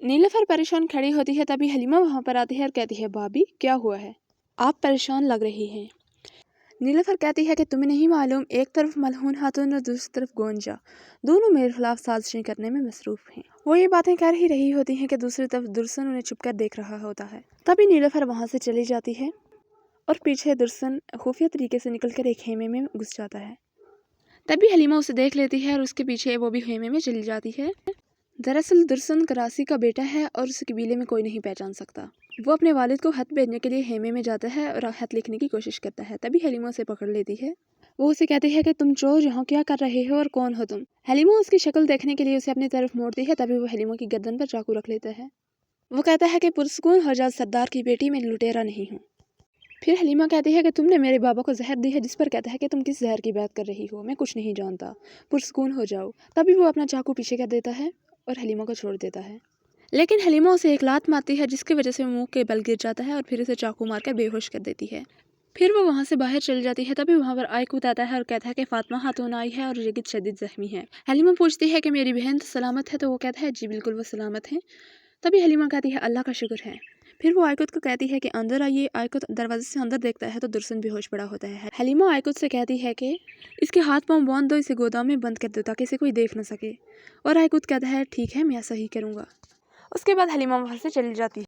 नीलूफर परेशान खड़ी होती है, तभी हलीमा वहाँ पर आती है और कहती है, भाभी क्या हुआ है, आप परेशान लग रही हैं। नीलूफर कहती है कि तुम्हें नहीं मालूम, एक तरफ मलहून खातून और दूसरी तरफ गोंजा, दोनों मेरे खिलाफ साजिशें करने में मसरूफ़ हैं। वो ये बातें कर ही रही होती हैं कि दूसरी तरफ दुर्सन उन्हें छुपकर देख रहा होता है। तभी नीलूफर वहाँ से चली जाती है और पीछे दुर्सन खुफिया तरीके से निकलकर एक खेमे में घुस जाता है। तभी हलीमा उसे देख लेती है और उसके पीछे वो भी खेमे में चली जाती है। दरअसल दुर्सन करासी का बेटा है और उस कबीले में कोई नहीं पहचान सकता। वो अपने वालिद को खत भेजने के लिए खेमे में जाता है और खत लिखने की कोशिश करता है। तभी हलीमा उसे पकड़ लेती है। वो उसे कहती है कि तुम चोर यहाँ क्या कर रहे हो और कौन हो तुम। हलीमा उसकी शक्ल देखने के लिए उसे अपनी तरफ मोड़ती है। तभी वो हलीमा की गर्दन पर चाकू रख लेता है। वो कहता है कि पुरसकून हो जा सरदार की बेटी, मैं लुटेरा नहीं हूँ। फिर हलीमा कहती है कि तुमने मेरे बाबा को जहर दी है, जिस पर कहता है कि तुम किस जहर की बात कर रही हो, मैं कुछ नहीं जानता, पुरसकून हो जाओ। तभी वो अपना चाकू पीछे कर देता है और हलीमा को छोड़ देता है। लेकिन हलीमा उसे एक लात मारती है, जिसकी वजह से वो मुंह के बल गिर जाता है और फिर उसे चाकू मारकर बेहोश कर देती है। फिर वो वहाँ से बाहर चली जाती है। तभी वहाँ पर आयकूत आता है और कहता है कि फातिमा खातून आई है और ये शदीद जख्मी है। हलीमा पूछती है कि मेरी बहन तो सलामत है, तो वो कहता है जी बिल्कुल वो सलामत है। तभी हलीमा कहती है अल्लाह का शुक्र है। फिर वो आयकुत को कहती है कि अंदर आइए। आयकुत दरवाजे से अंदर देखता है तो दुर्सन बेहोश पड़ा होता है। हलीमा आयकुत से कहती है कि इसके हाथ पांव बांध दो, इसे गोदाम में बंद कर दो ताकि इसे कोई देख न सके। और आयकुत कहता है ठीक है, मैं ऐसा ही करूँगा। उसके बाद हलीमा वहाँ से चली जाती है।